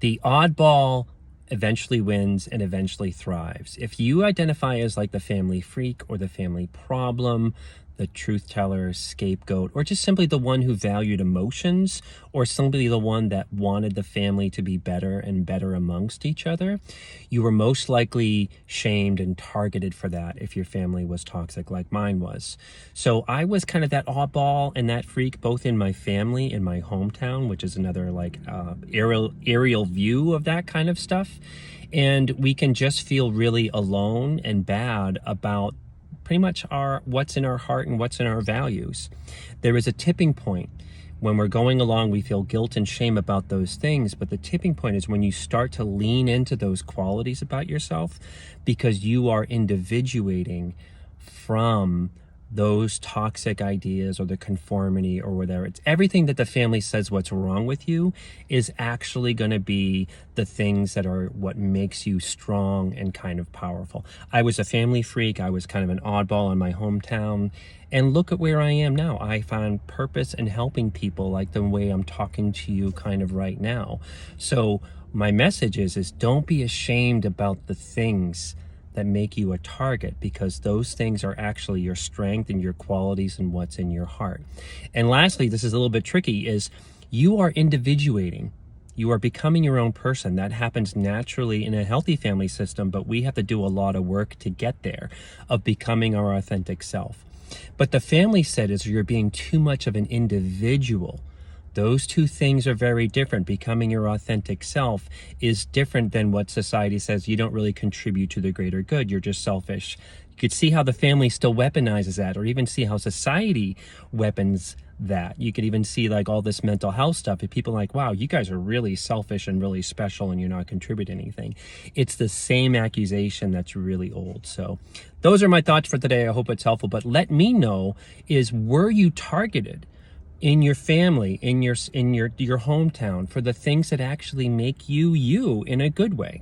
The oddball eventually wins and eventually thrives. If you identify as like the family freak or the family problem, the truth teller, scapegoat, or just simply the one who valued emotions, or simply the one that wanted the family to be better and better amongst each other, you were most likely shamed and targeted for that if your family was toxic like mine was. So I was kind of that oddball and that freak, both in my family, in my hometown, which is another like aerial view of that kind of stuff. And we can just feel really alone and bad about pretty much what's in our heart and what's in our values. There is a tipping point. When we're going along, we feel guilt and shame about those things, but the tipping point is when you start to lean into those qualities about yourself because you are individuating from those toxic ideas or the conformity or whatever. It's everything that the family says what's wrong with you is actually going to be the things that are what makes you strong and kind of powerful. I was a family freak. I was kind of an oddball in my hometown. And look at where I am now. I found purpose in helping people like the way I'm talking to you kind of right now. So my message is don't be ashamed about the things that make you a target, because those things are actually your strength and your qualities and what's in your heart. And lastly, this is a little bit tricky, is you are individuating. You are becoming your own person. That happens naturally in a healthy family system, but we have to do a lot of work to get there, of becoming our authentic self. But the family set is you're being too much of an individual. Those two things are very different. Becoming your authentic self is different than what society says. You don't really contribute to the greater good. You're just selfish. You could see how the family still weaponizes that, or even see how society weapons that. You could even see like all this mental health stuff. If people are like, wow, you guys are really selfish and really special and you're not contributing anything. It's the same accusation that's really old. So those are my thoughts for today. I hope it's helpful. But let me know, were you targeted in your family, in your hometown, for the things that actually make you you in a good way?